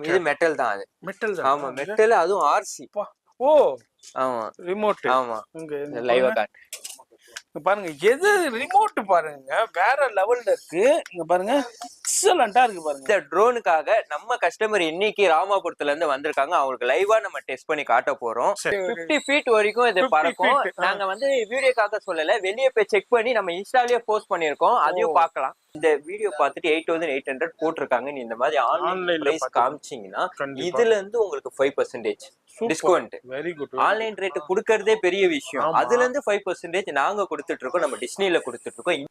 இது மெட்டல் தான். அது மெட்டல் தான். ஆமா மெட்டல், அதுவும் ஆர்சி. ஓ ஆமா ரிமோட். ஆமா இங்க லைவா காட்டு பாருங்க, எது ரிமோட் பாருங்க வேற லெவல்ல இருக்கு. இங்க பாருங்க எக்ஸலண்டா இருக்கு பாருங்க. இந்த ட்ரோனுக்காக நம்ம கஸ்டமர் இன்னைக்கு ராமாபுரத்துல இருந்து வந்திருக்காங்க. அவங்களுக்கு லைவா நம்ம டெஸ்ட் பண்ணி காட்ட போறோம். 50 feet வரைக்கும் இது பறக்கும். நாங்க வந்து வீடியோக்காக சொல்லல, வெளியே போய் செக் பண்ணி நம்ம இன்ஸ்டாலயே போஸ்ட் பண்ணிருக்கோம், அதையும் பார்க்கலாம். இந்த வீடியோ பார்த்துட்டு 8800 போட்டிருக்காங்க. நீ இந்த மாதிரி ஆன்லைன் பிரைஸ் காமிச்சீங்கன்னா இதுல இருந்து உங்களுக்கு 5% discount. Very good. Online rate குடுக்கறதே பெரிய விஷயம். அதுல இருந்து 5% நாங்க கொடுத்துட்டு இருக்கோம். நம்ம டிஸ்னில கொடுத்துட்டு இருக்கோம்.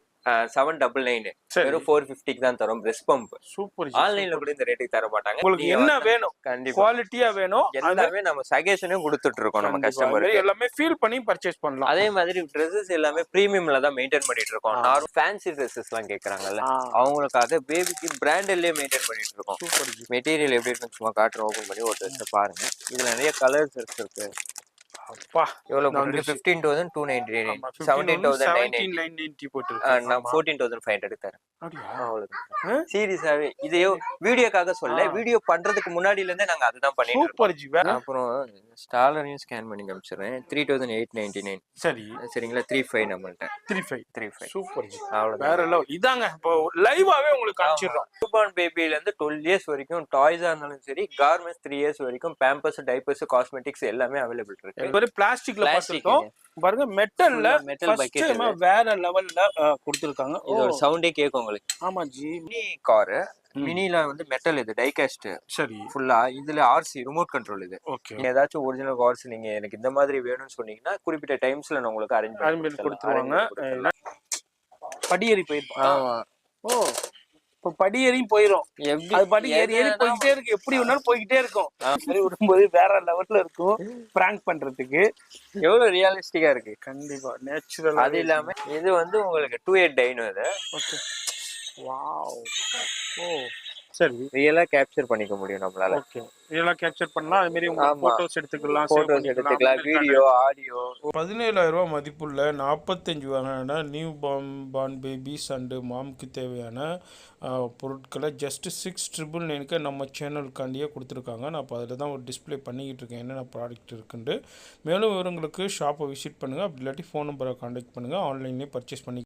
799 வெறும் 450 தான் தரோம். Brush pump super. ஆன்லைன்ல கூட இந்த ரேட்டுக்கு தர மாட்டாங்க. உங்களுக்கு என்ன வேணும், கண்டிப்பா குவாலிட்டியா வேணும், எல்லாமே நம்ம சஜஷனும் கொடுத்துட்டு இருக்கோம் நம்ம கஸ்டமருக்கு. எல்லாமே ஃபீல் பண்ணி பர்ச்சேஸ் பண்ணலாம். அதே மாதிரி ட்ரெஸ்ஸஸ் எல்லாமே பிரீமியம்ல தான் மெயின்டைன் பண்ணிட்டு இருக்கோம். நார்மல் ஃபேன்சி ட்ரெஸ்ஸஸ் எல்லாம் கேக்குறாங்கல்ல, அவங்களுக்காக பேபிக்கு பிராண்டட்லயே மெயின்டைன் பண்ணிட்டு இருக்கோம். சூப்பர். மெட்டீரியல் எப்படி இருக்குன்னு சும்மா காட்டுறோம், ஓபன் பண்ணி ஒரு ட்ரெஸ் பாருங்க. இதுல நிறைய கலர்ஸ் இருக்கு. அப்பா எவ்வளவு போட்டு 15,299, 17,990 போட்டுருக்கு. நான் 14,500 தரேன். அப்படியே அவ்வளவுதான். சீரியஸாவே இது வீடியோக்காக சொல்ல, வீடியோ பண்றதுக்கு முன்னாடில இருந்தே நாங்க அதுதான் பண்ணிட்டு இருக்கோம். Super G. அப்புறம் ஸ்டாலரையும் ஸ்கேன் பண்ணி காமிச்சிடுறேன். 3,899. சரி சரிங்களா? 35 நம்மள்ட்ட 35. Super G. அவ்வளவுதான். வேற லெவல். இதாங்க இப்போ லைவாவே உங்களுக்கு காமிச்சிரோம். நியூபார்ன் பேபில இருந்து 12 இயர்ஸ் வரைக்கும் டாய்ஸா இருந்தாலும் சரி, கார்மெண்ட்ஸ் 3 இயர்ஸ் வரைக்கும் பேம்பர்ஸ், டைப்பர்ஸ், காஸ்மெட்டிக்ஸ் எல்லாமே அவைலபிள் இருக்கு. ஒரு பிளாஸ்டிக்ல பாத்துட்டோம் பாருங்க. மெட்டல்ல ஃபர்ஸ்ட் வேற லெவல்ல கொடுத்திருக்காங்க. இது ஒரு சவுண்டே கேக்கும் உங்களுக்கு. ஆமா ஜி. மினி கார், மினில வந்து மெட்டல், இது டை காஸ்ட். சரி. ஃபுல்லா இதுல ஆர்சி ரிமோட் கண்ட்ரோல். இது ஓகே. நீங்க ஏதாச்சும் ஒரிஜினல் கார்ஸ் நீங்க எனக்கு இந்த மாதிரி வேணும்னு சொன்னீங்கன்னா குறிப்பிட்ட டைம்ஸ்ல நான் உங்களுக்கு அரேஞ்ச் பண்ணி கொடுத்துருவாங்க. படியேறி போயிருப்போம். ஆமா. ஓ இப்ப படியேறியும் போயிரும். அது படி ஏறி ஏறி போய்கிட்டே இருக்கு. எப்படி வேணாலும் போய்கிட்டே இருக்கும். சரி விடும்போது வேற லெவல்ல இருக்கும் பிராங்க் பண்றதுக்கு. எவ்வளவு ரியலிஸ்டிக்கா இருக்கு. கண்டிப்பா நேச்சுரல். அது இல்லாம இது வந்து உங்களுக்கு 2.8 டைனோ. இது ஓகே. வாவ். ஓ சரி. ரியலா கேப்சர் பண்ணிக்க முடியும் நம்மளால. ஓகே. ரியலா கேப்சர் பண்ணலாம். அதே மாதிரி உங்க போட்டோஸ் எடுத்துக்கலாம், போட்டோஸ் எடுத்துக்கலாம், வீடியோ, ஆடியோ. 17,000 ரூபாய் மதிப்புள்ள 45 வகையான நியூ பார்ன் பேபிஸ் அண்ட் மாம்க்கு தேவையான பொருட்களை ஜஸ்ட் 6,999 நம்ம சேனலுக்காண்டியே கொடுத்துருக்காங்க. நான் இப்போ அதில் தான் ஒரு டிஸ்பிளே பண்ணிக்கிட்டு இருக்கேன் என்னென்ன ப்ராடக்ட் இருக்குன்ட்டு. மேலும் விவரங்களுக்கு ஷாப்பை விசிட் பண்ணுங்கள். அப்படி இல்லாட்டி ஃபோன் நம்பரை கான்டாக்ட் பண்ணுங்கள். ஆன்லைன்லேயே பர்ச்சேஸ் பண்ணி.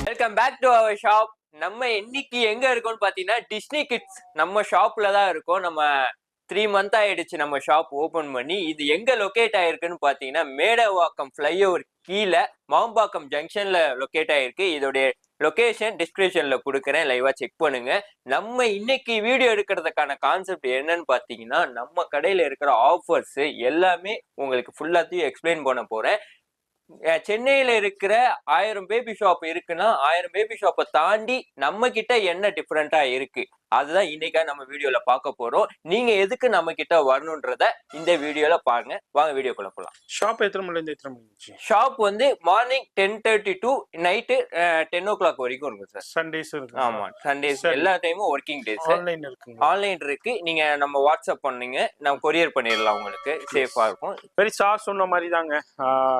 Welcome back to our shop. நம்ம இன்னைக்கு எங்க இருக்கோம்னு பாத்தீங்கன்னா டிஸ்னி கிட்ஸ் நம்ம ஷாப்ல தான் இருக்கோம். நம்ம 3 month ஆயிடுச்சு நம்ம ஷாப் ஓபன் பண்ணி. இது எங்க லொகேட் ஆயிருக்குன்னு பாத்தீங்கன்னா மேடவாக்கம் ஃபிளைஓவர் கீழே மாம்பாக்கம் ஜங்ஷன்ல லொகேட் ஆயிருக்கு. இதோடைய லொகேஷன் டிஸ்கிரிப்ஷன்ல கொடுக்குறேன், லைவா செக் பண்ணுங்க. நம்ம இன்னைக்கு வீடியோ எடுக்கிறதுக்கான கான்செப்ட் என்னன்னு பாத்தீங்கன்னா, நம்ம கடையில இருக்கிற ஆஃபர்ஸ் எல்லாமே உங்களுக்கு ஃபுல்லாத்தையும் எக்ஸ்பிளைன் பண்ண போறேன். சென்னையில இருக்கிற 1000 பேபி ஷாப் இருக்குன்னா 1000 பேபி ஷாப்பை தாண்டி நம்ம கிட்ட என்ன டிஃபரெண்டா இருக்கு, அதுதான் இன்னைக்கா நம்ம வீடியோல பார்க்க போறோம். நீங்க எதுக்கு நம்ம கிட்ட வரணும்ன்றத இந்த வீடியோல பாருங்க. வாங்க வீடியோக்குள்ள போலாம். ஷாப் எத்தனை மணில இருந்து எத்தனை மணிக்கு? ஷாப் வந்து மார்னிங் 10:30 டு நைட்டு 10 o'clock வரைக்கும் இருக்கும் சார். சண்டேஸ் இருக்கு. ஆமா, சண்டேஸ் எல்லா டைமும் ஒர்க்கிங் டேஸ். ஆன்லைன் இருக்குங்க. ஆன்லைன் இருக்கு. நீங்க நம்ம வாட்ஸ்அப் பண்ணீங்க, நம்ம கொரியர் பண்ணிடலாம், உங்களுக்கு சேஃபா இருக்கும். வெரி சார் சொன்ன மாதிரி தாங்க.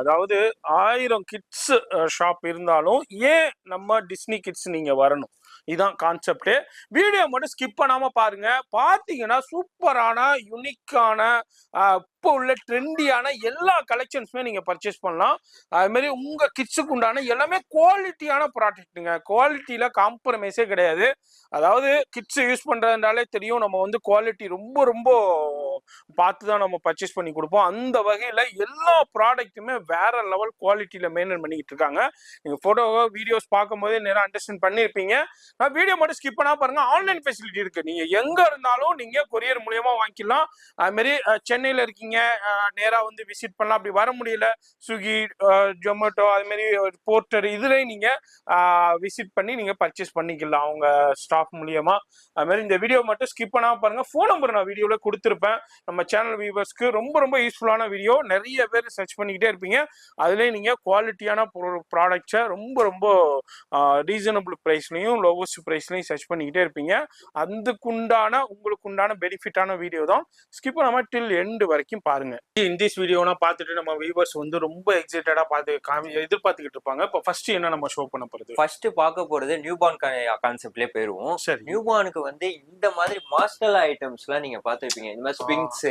அதாவது 1000 கிட்ஸ் ஷாப் இருந்தாலும் ஏன் நம்ம டிஸ்னி கிட்ஸ் நீங்க வரணும், இதான் கான்செப்ட். வீடியோ மட்டும் ஸ்கிப் பண்ணாம பாருங்க. பாத்தீங்கன்னா சூப்பரான யூனிக்கான இப்போ உள்ள ட்ரெண்டியான எல்லா கலெக்ஷன்ஸுமே நீங்க பர்ச்சேஸ் பண்ணலாம். அது மாதிரி உங்க கிட்ஸுக்கு உண்டான எல்லாமே குவாலிட்டியான ப்ராடக்ட்டுங்க. குவாலிட்டியில காம்ப்ரமைஸே கிடையாது. அதாவது கிட்ஸ் யூஸ் பண்றதுனாலே தெரியும், நம்ம வந்து குவாலிட்டி ரொம்ப ரொம்ப பார்த்து தான் நம்ம பர்ச்சேஸ் பண்ணி கொடுப்போம். அந்த வகையில எல்லா ப்ராடக்ட்டுமே வேற லெவல் குவாலிட்டியில மெயின்டைன் பண்ணிக்கிட்டு இருக்காங்க. நீங்க போட்டோ வீடியோஸ் பார்க்கும் போதே நேரம் அண்டர்ஸ்டாண்ட் பண்ணிருப்பீங்க. நான் வீடியோ மட்டும் ஸ்கிப் பண்ணா பாருங்க. ஆன்லைன் ஃபெசிலிட்டி இருக்கு. நீங்க எங்க இருந்தாலும் நீங்க கொரியர் மூலியமா வாங்கிக்கலாம். அது மாதிரி சென்னையில இருக்கீங்க, நேரா வந்து விசிட் பண்ணலாம். அப்படி வர முடியல, ஸ்விக்கி, ஜொமேட்டோ, அது மாதிரி போர்ட்டர் இதுலயும் நீங்க விசிட் பண்ணி நீங்க பர்ச்சேஸ் பண்ணிக்கலாம் அவங்க ஸ்டாஃப் மூலியமா. அது மாதிரி இந்த வீடியோ மட்டும் ஸ்கிப் பண்ணாம பாருங்க. ஃபோன் நம்பர் நான் வீடியோல கொடுத்துருப்பேன். நம்ம சேனல் வியூவர்ஸ்க்கு ரொம்ப ரொம்ப யூஸ்ஃபுல்லான வீடியோ. நிறைய பேர் சர்ச் பண்ணிக்கிட்டே இருப்பீங்க. அதுலேயே நீங்க குவாலிட்டியான ப்ராடக்ட்ஸை ரொம்ப ரொம்ப ரீசனபிள் ப்ரைஸ்லையும் லோவஸ்ட் ப்ரைஸ்லையும் சர்ச் பண்ணிக்கிட்டே இருப்பீங்க. அதுக்குண்டான உங்களுக்கு உண்டான பெனிஃபிட்டான வீடியோ தான். ஸ்கிப் பண்ணாம டில் எண்டு வரைக்கும் பாருங்க. இந்த வீடியோனா பார்த்துட்டு நம்ம வியூவர்ஸ் வந்து ரொம்ப எக்ஸைட்டடா எதிர்பார்த்துக்கிட்டு இருப்பாங்க. இப்போ ஃபர்ஸ்ட் என்ன நம்ம ஷோ பண்ண போறது? ஃபர்ஸ்ட் பார்க்க போறது நியூபார்ன் கான்செப்ட்லயே போயிருவோம். சரி. நியூபார்னுக்கு வந்து இந்த மாதிரி மாஸ்டர் ஐட்டம்ஸ்லாம் நீங்க பார்த்திருப்பீங்க. இந்த மாதிரி ஸ்விங்ஸ்,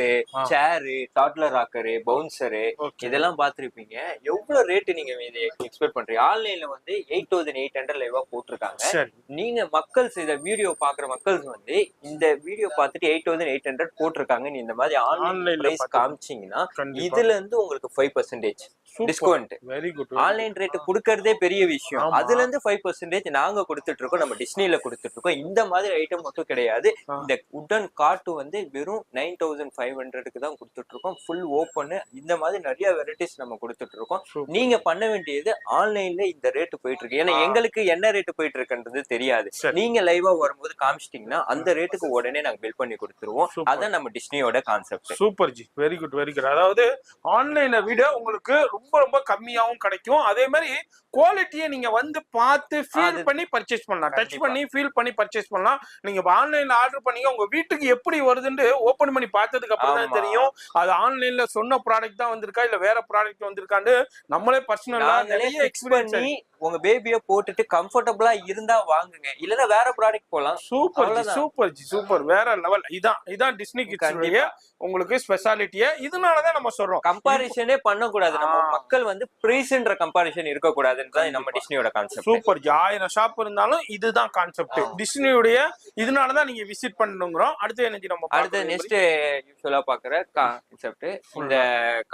சேரு, டாட்லர் ராக்கரு, பவுன்சரு இதெல்லாம் பார்த்திருப்பீங்க. எவ்வளவு ரேட் நீங்க இதை எக்ஸ்பெக்ட் பண்றீங்க? ஆன்லைன்ல வந்து 8,800 லைவா போட்டிருக்காங்க. நீங்க மக்கள்ஸ் இத வீடியோ பாக்குற மக்கள்ஸ் வந்து இந்த வீடியோ பார்த்துட்டு 8,800 போட்டிருக்காங்க. நீ இந்த மாதிரி ஆன்லைன் பிரைஸ் காமிச்சீங்கன்னா இதுல இருந்து உங்களுக்கு 5% discount. Very good. Online rate கொடுக்கறதே பெரிய விஷயம். அதுல இருந்து 5% நாங்க கொடுத்துட்டு இருக்கோம், நம்ம டிஸ்னில கொடுத்துட்டு இருக்கோம். இந்த மாதிரி ஐட்டம் மட்டும் கிடையாது. இந்த உட்டன் கார்ட் வந்து வெறும் 9,500க்கு தான் கொடுத்துட்டு இருக்கோம். Full open. இந்த மாதிரி நிறைய வெரைட்டிஸ் நம்ம கொடுத்துட்டு இருக்கோம். நீங்க பண்ண வேண்டியது ஆன்லைன்ல இந்த ரேட் போயிட்டு இருக்கு. ஏன்னா எங்களுக்கு என்ன ரேட் போயிட்டு இருக்குன்றது தெரியாது. நீங்க லைவா வரும்போது காமிச்சிட்டீங்கன்னா அந்த ரேட்டுக்கு உடனே நாங்க பில் பண்ணி கொடுத்துருவோம். அதான் நம்ம டிஸ்னியோட concept. Super ji, very good very good. அதாவது ஆன்லைன்ல விட உங்களுக்கு ரொம்ப ரொம்ப கம்மியாவும் கிடைக்கும். அதே மாதிரி குவாலிட்டியை நீங்க வந்து பார்த்து ஃபீல் பண்ணி பர்ச்சேஸ் பண்ணலாம். டச் பண்ணி ஃபீல் பண்ணி பர்ச்சேஸ் பண்ணலாம். நீங்க ஆன்லைன்ல ஆர்டர் பண்ணீங்க, உங்க வீட்டுக்கு எப்படி வருதுன்னு ஓபன் பண்ணி பார்த்ததுக்கு அப்புறம் தான் தெரியும் அது ஆன்லைன்ல சொன்ன ப்ராடக்ட் தான் வந்திருக்கா இல்ல வேற ப்ராடக்ட் வந்திருக்கான்னு நம்மளே பர்சனலா நிறைய எக்ஸ்பீரியன்ஸ் பண்ணி உங்க பேபியை போட்டுட்டு கம்ஃபர்டபுளா இருந்தா வாங்குங்க, இல்லனா வேற ப்ராடக்ட் போலாம். Super G, super G, super. வேற லெவல். இதான் டிஸ்னி கிட்ஸ் உங்களுக்கு ஸ்பெஷாலிட்டியே. இதனாலதான் நம்ம சொல்றோம் கம்பாரிசனே பண்ண கூடாது. நம்ம மக்கள் வந்து பிரைஸ்ன்ற கம்பேரிசன் இருக்க கூடாதுன்றது நம்ம டிஸ்னியோட கான்செப்ட். Super G. 1000 ஷாப் இருந்தாலும் இதுதான் கான்செப்ட் டிஸ்னியோட. இதனாலதான் நீங்க விசிட் பண்ணணுங்கிறோம். அடுத்து என்ன நம்ம அடுத்து நெக்ஸ்ட் யூசுவலா பாக்குற கான்செப்ட் இந்த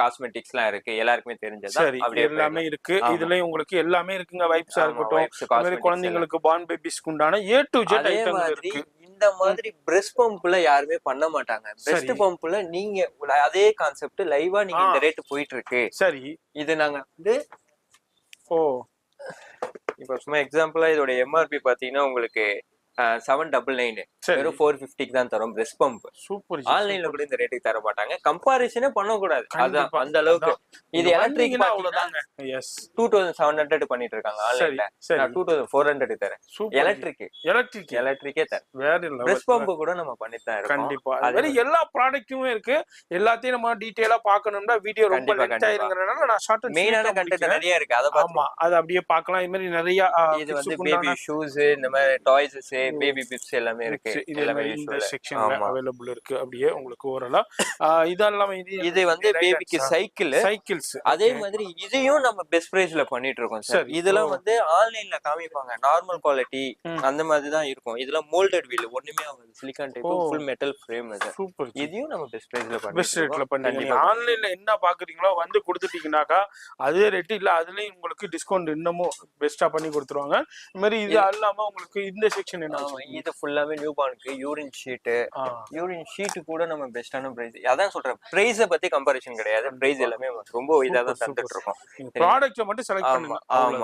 காஸ்மெட்டிக்ஸ்லாம் இருக்கு, எல்லாருக்குமே தெரிஞ்சது. அப்படியே எல்லாமே இருக்கு. இதுலயும் உங்களுக்கு எல்லாமே இருக்குங்க. வைப்ஸா இருக்கட்டும், குழந்தைங்களுக்கு பார்ன் பேபிஸ்க்கு உண்டான A to Z ஐட்டம் இருக்கு. இந்த மாதிரி பிரஸ்ட் பம்ப்ல யாருமே பண்ண மாட்டாங்க. பிரஸ்ட் பம்ப்ல நீங்க அதே கான்செப்ட் லைவா நீங்க இந்த ரேட் போயிட்டு இருக்கு. சரி, இது நாங்க வந்து இப்ப சும்மா எக்ஸாம்பிளா இதோட MRP பாத்தீங்கன்னா உங்களுக்கு 799 வெறும் 450க்கு தான் தரோம் பிரஸ்ட் பம்ப். சூப்பர். ஆன்லைன்ல கூட இந்த ரேட்டுக்கு தர மாட்டாங்க. கம்பேரிசனே பண்ண கூடாது. அதான் அந்த அளவுக்கு. இது எலக்ட்ரிக் அவ்வளவுதாங்க. எஸ், 2700 பண்ணிட்டு இருக்காங்க ஆன்லைன்ல. நான் 2400 தரேன். எலக்ட்ரிக்கே தரேன். வேற பிரஸ்ட் பம்ப் கூட நம்ம பண்ணி தான் இருக்கோம். கண்டிப்பா. அது எல்லா ப்ராடக்ட்டுமே இருக்கு. எல்லாத்தையும் நம்ம டீடைலா பார்க்கணும்னா வீடியோ ரொம்ப லென்த் ஆயிருங்கறனால நான் ஷார்ட் அண்ட் மெயினான கண்டென்ட் நிறைய இருக்கு. அத ஆமா, அது அப்படியே பார்க்கலாம். இந்த மாதிரி நிறைய இது வந்து பேபி ஷூஸ், இந்த மாதிரி டாய்ஸ், பேபி பிப்ஸ் எல்லாமே இருக்கு. எல்லாமே இந்த செக்ஷன்ல அவேலபிள் இருக்கு. அப்படியே உங்களுக்கு ஓரலா இதெல்லாம் இது வந்து பேபிக்கு சைக்கிள்ஸ். அதே மாதிரி இதையும் நம்ம பெஸ்ட் பிரைஸ்ல பண்ணிட்டு இருக்கோம் சார். இதெல்லாம் வந்து ஆன்லைன்ல காமிப்பாங்க நார்மல் குவாலிட்டி அந்த மாதிரி தான் இருக்கும். இதெல்லாம் மோல்டட் வீல், ஒண்ணுமே ஆகாது. Silicone type full metal frame. இது சூப்பர். இதையும் நம்ம பெஸ்ட் பிரைஸ்ல பண்ணுங்க. ஆன்லைன்ல என்ன பாக்குறீங்களோ வந்து கொடுத்துட்டீங்கன்னாக்கா அதே ரேட் இல்ல, அதுலயும் உங்களுக்கு டிஸ்கவுண்ட் இன்னமும் பெஸ்டா பண்ணி கொடுத்துருவாங்க. இந்த மாதிரி இது இல்லாம உங்களுக்கு இந்த செக்ஷன் என்ன இது ஃபுல்லாவே நியூ பார்னுக்கு யூரின் ஷீட். யூரின் ஷீட் கூட நம்ம பெஸ்டான பிரைஸ். அதான் சொல்றேன், பிரைஸ பத்தி கம்பேரிசன் கிடையாது. பிரைஸ் எல்லாமே ரொம்ப இதா தான் தந்துட்டு இருக்கோம். ப்ராடக்ட்ட மட்டும் செலக்ட் பண்ணுங்க.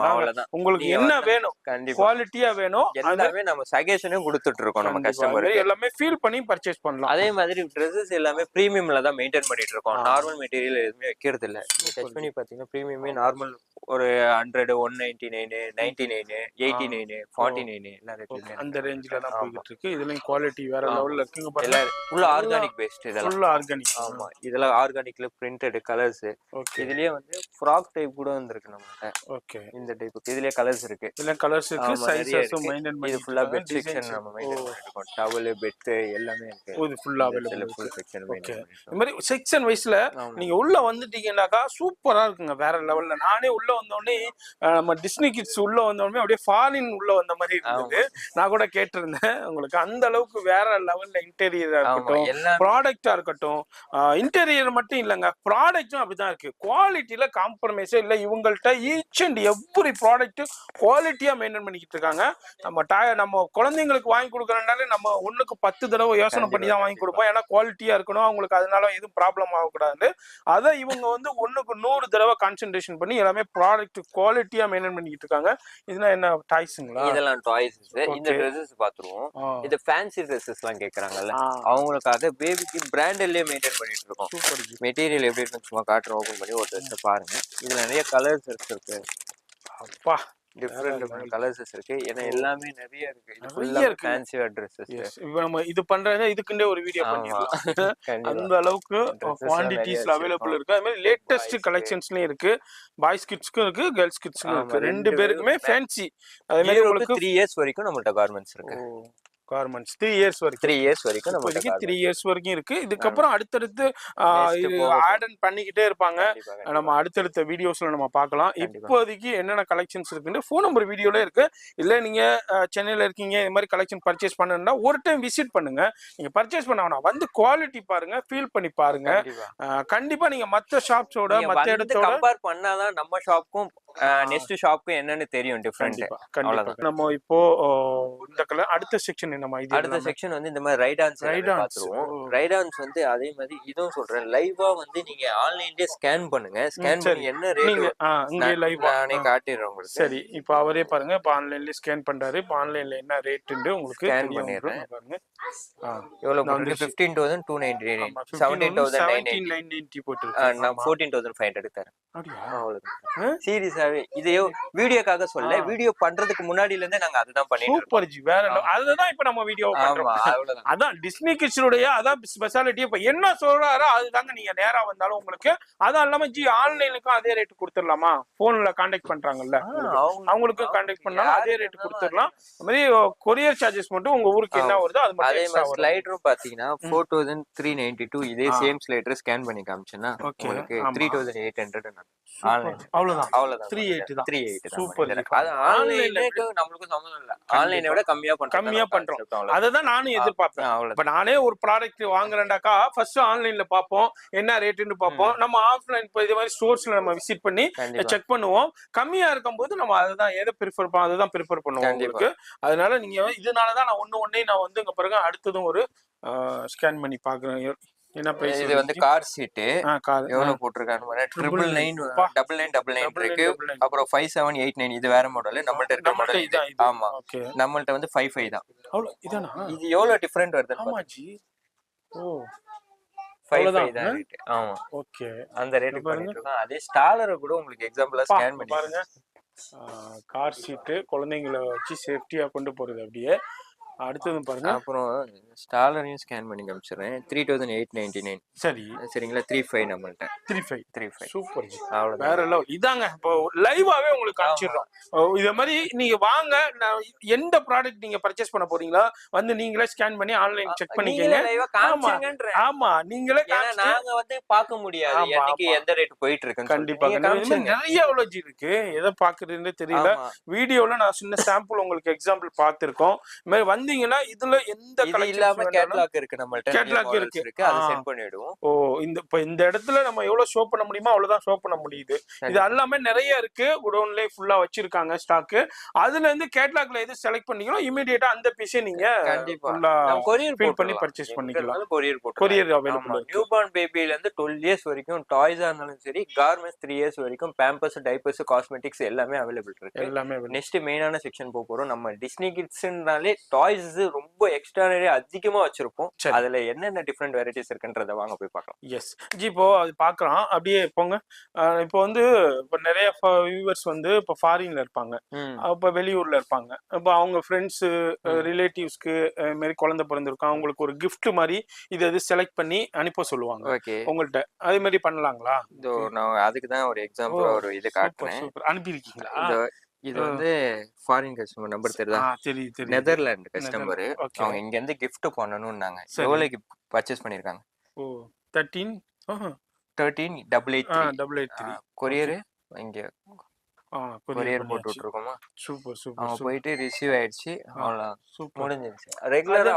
அவ்வளவுதான். உங்களுக்கு என்ன வேணும், கண்டிப்பா குவாலிட்டியா வேணும், எல்லாமே நம்ம சஜஷனும் கொடுத்துட்டு இருக்கோம் நம்ம கஸ்டமருக்கு. எல்லாமே ஃபீல் பண்ணி பர்ச்சேஸ் பண்ணலாம். அதே மாதிரி Dresses எல்லாமே பிரீமியம்ல தான் மெயின்டைன் பண்ணிட்டு இருக்கோம். நார்மல் மெட்டீரியல் எதுவுமே வைக்கிறது இல்ல. நீங்க டெஸ்ட் பண்ணி பாத்தீங்கன்னா பிரீமியமே நார்மல் ஒரு 100, 199, 99, 89, 49 எல்லா ரேட்லயும் அந்த ரேஞ்சில தான் போயிட்டு இருக்கு. இதுலயும் குவாலிட்டி வேற லெவல்ல இருக்குங்க பாருங்க. எல்லா ஃபுல் ஆர்கானிக் பேஸ்ட் இதெல்லாம். Full organic. ஆமா, இதெல்லாம் ஆர்கானிக்ல பிரிண்டட் கலர்ஸ். இதுலயே வந்து ஃப்ராக் டைப் கூட வந்திருக்கு நம்மகிட்ட. ஓகே, இந்த டைப் இதுலயே கலர்ஸ் இருக்கு. இதுல கலர்ஸ் இருக்கு, சைஸஸும் மெயின்டைன் பண்ணி. இது ஃபுல்லா பெட் செக்ஷன் நம்ம மெயின்டைன் பண்ணிருக்கோம். டவல், பெட் எல்லாமே இருக்கு. இது ஃபுல்லா அவேலபிள். Full section maintain. இந்த மாதிரி செக்ஷன் வைஸ்ல நீங்க உள்ள வந்துட்டீங்கன்னாக்கா சூப்பரா இருக்குங்க, வேற லெவல்ல. நானே உள்ள வந்த உடனே நம்ம டிஸ்னி கிட்ஸ் உள்ள வந்த உடனே அப்படியே ஃபாரின் உள்ள வந்த மாதிரி இருந்தது. நான் கூட கேட்டிருந்தேன் உங்களுக்கு, அந்த அளவுக்கு வேற லெவல்ல இன்டீரியரா இருக்கட்டும், ப்ராடக்டா இருக்கட்டும். இன்டீரியர் மட்டும் இல்லைங்க, ப்ராடக்டும் அப்படிதான் இருக்கு. குவாலிட்டியில காம்ப்ரமைஸே இல்லை இவங்கள்ட்ட. ஈச் அண்ட் எவ்ரி ப்ராடக்ட் குவாலிட்டியா மெயின்டைன் பண்ணிக்கிட்டு இருக்காங்க. நம்ம குழந்தைங்களுக்கு வாங்கி கொடுக்கறதுனால நம்ம ஒண்ணுக்கு 10 தடவை யோசனை பண்ணி தான் வாங்கி கொடுப்போம். ஏன்னா குவாலிட்டியா இருக்கணும், அவங்களுக்கு அதனால எதுவும் ப்ராப்ளம் ஆகக்கூடாது. அதை இவங்க வந்து ஒண்ணுக்கு 100 தடவை கான்சென்ட்ரேஷன் பண்ணி எல்லாமே ப்ராடக்ட் குவாலிட்டியா மெயின்டைன் பண்ணிக்கிட்டு இருக்காங்க. இதெல்லாம் என்ன டாய்ஸ்ங்களா? இதெல்லாம் டாய்ஸ். இந்த ட்ரெஸ்ஸஸ் பாத்துருவோம். இது ஃபேன்சி ட்ரெஸ்ஸஸ் எல்லாம் கேக்குறாங்கல்ல, அவங்களுக்காக பேபிக்கு பிராண்டட்லயே மெயின்டைன் பண்ணிட்டு இருக்கோம். மெட்டீரியல் எப்படி இருக்குன்னு சும்மா காட்டுறோம். ஓபன் பண்ணி ஒரு ட்ரெஸ் பாருங்க. இதுல நிறைய கலர்ஸ் இருக்கு. அப்பா, டிஃபரெண்ட் கலர்ஸ் இருக்கு. ஏன்னா எல்லாமே நிறைய இருக்கு. இது ஃபுல்லா ஃபேன்சி ட்ரெஸ்ஸஸ். இப்போ நம்ம இது பண்றதே இதுக்குண்டே ஒரு வீடியோ பண்ணிடலாம். அந்த அளவுக்கு குவாண்டிட்டிஸ்ல அவேலபிள் இருக்கு. அதே மாதிரி லேட்டஸ்ட் கலெக்ஷன்ஸ்லயும் இருக்கு. பாய்ஸ் கிட்ஸ்க்கும் இருக்கு, கேர்ள்ஸ் கிட்ஸ்க்கும் இருக்கு. ரெண்டு பேருக்குமே ஃபேன்சி. அதே மாதிரி உங்களுக்கு 3 இயர்ஸ் வரைக்கும் நம்மள்ட்ட கார்மெண்ட்ஸ் இருக்கு. கார்மெண்ட்ஸ் 3 இயர்ஸ் வரைக்கும் 3 இயர்ஸ் வரைக்கும் நம்ம 3 இயர்ஸ் வரைக்கும் இருக்கு. இதுக்கப்புறம் அடுத்தடுத்து ஆட் ஆன் பண்ணிக்கிட்டே இருப்பாங்க. நம்ம அடுத்தடுத்த வீடியோஸ்ல நம்ம பார்க்கலாம். இப்போதைக்கு என்னென்ன கலெக்ஷன்ஸ் இருக்குன்னு ஃபோன் நம்பர் வீடியோல இருக்கு. இல்ல நீங்க சென்னையில இருக்கீங்க, இந்த மாதிரி கலெக்ஷன் பர்ச்சேஸ் பண்ணணும்னா ஒரு டைம் விசிட் பண்ணுங்க. நீங்க பர்ச்சேஸ் பண்ண வேணாம், வந்து குவாலிட்டி பாருங்க, ஃபீல் பண்ணி பாருங்க. கண்டிப்பா நீங்க மத்த ஷாப்ஸோட மத்த இடத்தோட கம்பேர் பண்ணாதான் நம்ம ஷாப்புக்கும் நெக்ஸ்ட் ஷாப்புக்கும் என்னன்னு தெரியும் டிஃபரண்ட். கண்டிப்பா நம்ம இப்போ இந்த அடுத்த செக்ஷன் அடுத்த செக்ஷன் வந்து இந்த மாதிரி ரைடான்ஸ் பாத்துருவோம். ரைடான்ஸ் வந்து அதே மாதிரி இதுவும் சொல்றேன், லைவா வந்து நீங்க ஆன்லைன்லயே ஸ்கேன் பண்ணுங்க. ஸ்கேன் பண்ணி என்ன ரேட் இங்க லைவா நானே காட்டிடுறேன் உங்களுக்கு. சரி, இப்போ அவரே பாருங்க, இப்போ ஆன்லைன்லயே ஸ்கேன் பண்றாரு. இப்போ ஆன்லைன்ல என்ன ரேட்னு உங்களுக்கு ஸ்கேன் பண்ணிடுறேன். பாருங்க எவ்வளவு போட்டுருக்கு? 15,299, 17,990 போட்டுருக்கு. நான் 14,500 தரேன். அவ்வளவுதான். சீரியஸாவே இது வீடியோக்காக சொல்ல, வீடியோ பண்றதுக்கு முன்னாடில இருந்தே நாங்க அதுதான் பண்ணிட்டு இருக்கோம். சூப்பர் ஜி, வேற அதுதான் இப்ப நம்ம வீடியோ பண்றோம். அதான் டிஸ்னி கிட்ஸ்னுடைய அதான் ஸ்பெஷாலிட்டி. இப்ப என்ன சொல்றாரோ அதுதாங்க. நீங்க நேரா வந்தாலும் உங்களுக்கு அதான் இல்லாம ஜி ஆன்லைனுக்கும் அதே ரேட் கொடுத்துடலாமா? போன்ல கான்டாக்ட் பண்றாங்கல்ல, அவங்களுக்கு கான்டாக்ட் பண்ணாலும் அதே ரேட் கொடுத்துடலாம். அது மாதிரி கொரியர் சார்ஜஸ் மட்டும் உங்க ஊருக்கு என்ன வருதோ அது மட்டும். அதே மாதிரி ஸ்லைடரும் பாத்தீங்கன்னா 4,392. இதே சேம் ஸ்லைடர் ஸ்கேன் பண்ணி காமிச்சேன்னா உங்களுக்கு 3,800 ஆன்லைன். அவ்வளவுதான் 380 தான். 380 சூப்பர். அது ஆன்லைனுக்கு நமக்கு சம்பந்தம் இல்ல. ஆன்லைனை விட கம்மியா பண்றோம். அததான் நானும் எதிர்பார்ப்பேன். இப்ப நானே ஒரு ப்ராடக்ட் வாங்குறேன்டாக்கா ஃபர்ஸ்ட் ஆன்லைன்ல பாப்போம், என்ன ரேட்னு பாப்போம். நம்ம ஆஃப்லைன் இது மாதிரி ஸ்டோர்ஸ்ல நம்ம விசிட் பண்ணி செக் பண்ணுவோம். கம்மியா இருக்கும்போது நம்ம அதுதான் எதை ப்ரிஃபர் பண்ணுவோம், அதுதான் ப்ரிஃபர் பண்ணுவோம் உங்களுக்கு. அதனால நீங்க இதனாலதான் நான் ஒன்னே நான் வந்து இங்க பாருங்க அடுத்ததும் ஒரு ஸ்கேன் பண்ணி பாக்குறேன். என்ன பிரைஸ்? இது வந்து கார் சீட் எவ்வளவு போட்டுருக்காங்க? 999 இருக்கு. அப்புறம் 5789 இது வேற மாடல். நம்மள்ட்ட இருக்க மாடல் இது. ஆமா, நம்மள்ட்ட வந்து 55 தான். அவ்வளவு இதானா? இது எவ்வளவு டிஃபரண்ட் வருது? ஆமா ஜி. ஓ, 55 தான் ரேட். ஆமா, ஓகே. அந்த ரேட் பண்ணிட்டு இருக்கோம். அதே ஸ்டாலரை கூட உங்களுக்கு எக்ஸாம்பிளா ஸ்கேன் பண்ணி பாருங்க. கார் சீட் குழந்தைங்களை வச்சு சேஃப்டியா கொண்டு போறது அப்படியே. அடுத்தது பாருங்க. அப்புறம் ஸ்டாலரையும் ஸ்கேன் பண்ணி காமிச்சிடுறேன். 3,899. சரி, சரிங்களா? 35 நம்மள்ட்ட 35. சூப்பர் ஜி, வேற லெவல். இதாங்க இப்போ லைவாவே உங்களுக்கு காமிச்சிடுறோம். இத மாதிரி நீங்க வாங்க, எந்த ப்ராடக்ட் நீங்க பர்ச்சேஸ் பண்ண போறீங்களா வந்து நீங்களே ஸ்கேன் பண்ணி ஆன்லைன் செக் பண்ணிக்கங்க. ஆமா, நீங்களே. நாங்க வந்து பார்க்க முடியாது என்னைக்கு எந்த ரேட் போயிட்டு இருக்கு. கண்டிப்பா நிறைய எவ்வளவு ஜி இருக்கு, எதை பாக்குறதுன்னு தெரியல. வீடியோல நான் சின்ன சாம்பிள் உங்களுக்கு எக்ஸாம்பிள் பார்த்திருக்கோம். இந்த மாதிரி வந்தீங்கன்னா இதுல எந்த இது இல்லாம கேட்லாக் இருக்கு நம்மள்ட்ட, கேட்லாக் இருக்கு, அதை சென்ட் பண்ணிடுவோம். ஓ இந்த இடத்துல நம்ம எவ்வளவு ஷோ பண்ண முடியுமோ அவ்வளவுதான் ஷோ பண்ண முடியுது. இது எல்லாமே நிறைய இருக்கு, குடோன்லயே ஃபுல்லா வச்சிருக்காங்க ஸ்டாக். அதுல இருந்து கேட்லாக்ல எது செலக்ட் பண்ணீங்களோ இமிடியேட்டா அந்த பீஸே நீங்க கண்டிப்பா கொரியர் ஃபில் பண்ணி பர்ச்சேஸ் பண்ணிக்கலாம். Courier available. நியூ பார்ன் பேபில இருந்து 12 இயர்ஸ் வரைக்கும் டாய்ஸா இருந்தாலும் சரி, கார்மெண்ட்ஸ் 3 இயர்ஸ் வரைக்கும் பேம்பர்ஸ், டைப்பர்ஸ், காஸ்மெட்டிக்ஸ் எல்லாமே அவைலபிள் இருக்கு. எல்லாமே நெக்ஸ்ட் மெயினான செக்ஷன் போறோம். நம்ம டிஸ்னி கிட்ஸ்னாலே டாய்ஸ் ரொம்ப எக்ஸ்ட்ரானரி அதிகமா வச்சிருப்போம். அதுல என்னென்ன டிஃபரெண்ட் வெரைட்டிஸ் இருக்குன்றத வாங்க போய் பார்க்கலாம். எஸ் ஜி, இப்போ அது பார்க்கலாம். அப்படியே போங்க. இப்போ வந்து இப்போ நிறைய வியூவர்ஸ் வந்து இப்போ ஃபாரின்ல இருப்பாங்க, இப்போ வெளியூர்ல இருப்பாங்க. இப்போ அவங்க ஃப்ரெண்ட்ஸ் ரிலேட்டிவ்ஸ்க்கு மாதிரி குழந்தை பிறந்திருக்கும், அவங்களுக்கு ஒரு கிஃப்ட் மாதிரி இது எது செலக்ட் பண்ணி அனுப்ப சொல்லுவாங்க. ஓகே, உங்கள்கிட்ட அதே மாதிரி பண்ணலாங்களா? நான் அதுக்கு தான் ஒரு எக்ஸாம்பிள் ஒரு இது காட்டுறேன். அனுப்பியிருக்கீங்களா? இது வந்து ஃபாரின் கஸ்டமர் நம்பர் தெரியுதா? தெரியும். Netherlands customer. அவங்க இங்க இருந்து gift பண்ணனும்னாங்க. எவ்வளவுக்கு பர்ச்சேஸ் பண்ணிருக்காங்க? ஓ 13,883. கொரியர் இங்க கொரியர் போட்டு விட்டுருக்கோமா? Super super. அவங்க போயிட்டு ரிசீவ் ஆயிடுச்சு, அவ்வளவுதான், சூப்பர், முடிஞ்சிருச்சு. ரெகுலரா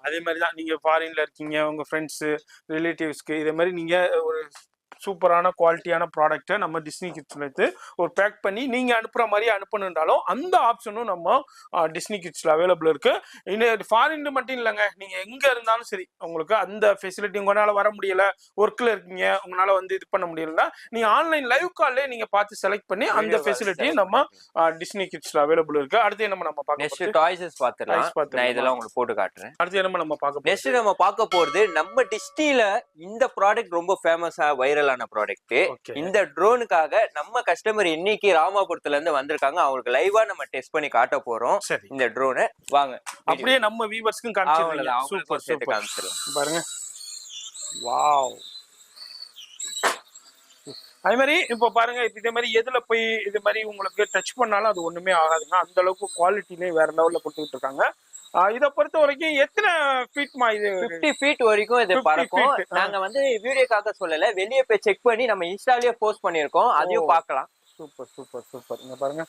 அதே மாதிரி தான். நீங்க ஃபாரின்ல இருக்கீங்க, உங்க ஃப்ரெண்ட்ஸ் ரிலேட்டிவ்ஸ்க்கு இதே மாதிரி நீங்க ஒரு சூப்பரான குவாலிட்டியான ப்ராடக்ட்டை நம்ம டிஸ்னி கிட்ஸ்ல எடுத்து ஒரு பேக் பண்ணி நீங்க அனுப்புற மாதிரி அனுப்பணுன்றாலும் அந்த ஆப்ஷனும் நம்ம டிஸ்னி கிட்ஸ்ல அவைலபிள் இருக்கு. இன்னும் ஃபாரின் மட்டும் இல்லைங்க, நீங்க எங்க இருந்தாலும் சரி உங்களுக்கு அந்த ஃபெசிலிட்டி. உங்களால வர முடியல, ஒர்க்ல இருக்கீங்க, உங்களால வந்து இது பண்ண முடியலன்னா நீங்க ஆன்லைன் லைவ் கால்லே நீங்க பார்த்து செலக்ட் பண்ணி அந்த ஃபெசிலிட்டியும் நம்ம டிஸ்னி கிட்ஸ்ல அவைலபிள் இருக்கு. அடுத்து என்ன நம்ம பார்க்க நெக்ஸ்ட் டாய்ஸஸ் பாத்துறலாம். நான் இதெல்லாம் உங்களுக்கு போட்டு காட்டுறேன். அடுத்து என்ன நம்ம பார்க்க நெக்ஸ்ட் நம்ம பார்க்க போறது நம்ம டிஸ்னில இந்த ப்ராடக்ட் ரொம்ப ஃபேமஸா வைரல் ப்ராடக்ட். இந்த ட்ரோனுக்காக நம்ம கஸ்டமர் இன்னைக்கு ராமாபுரத்துல இருந்து வந்திருக்காங்க. அவங்களுக்கு லைவா நம்ம டெஸ்ட் பண்ணி காட்ட போறோம் இந்த ட்ரோனை. வாங்க அப்படியே நம்ம வியூவர்ஸ்க்கும் காமிச்சிடலாம். சூப்பர் சூப்பர், காமிச்சிடலாம் பாருங்க. வாவ், அதே மாதிரி இப்போ பாருங்க, இதே மாதிரி எதுல போய் இது மாதிரி உங்களுக்கு டச் பண்ணாலும் அது ஒண்ணுமே ஆகாதுங்க. அந்த அளவுக்கு குவாலிட்டிலே வேற லெவல்ல கொடுத்துட்டு இருக்காங்க. இத பொறுத்த வரைக்கும் எத்தனை ஃபீட்மா? இது 50 ஃபீட் வரைக்கும் இது பறக்கும். நாங்க வந்து வீடியோக்காக சொல்லல, வெளியே போய் செக் பண்ணி நம்ம இன்ஸ்டாலயே போஸ்ட் பண்ணிருக்கோம், அதையும் பார்க்கலாம். Super super super. இங்க பாருங்க,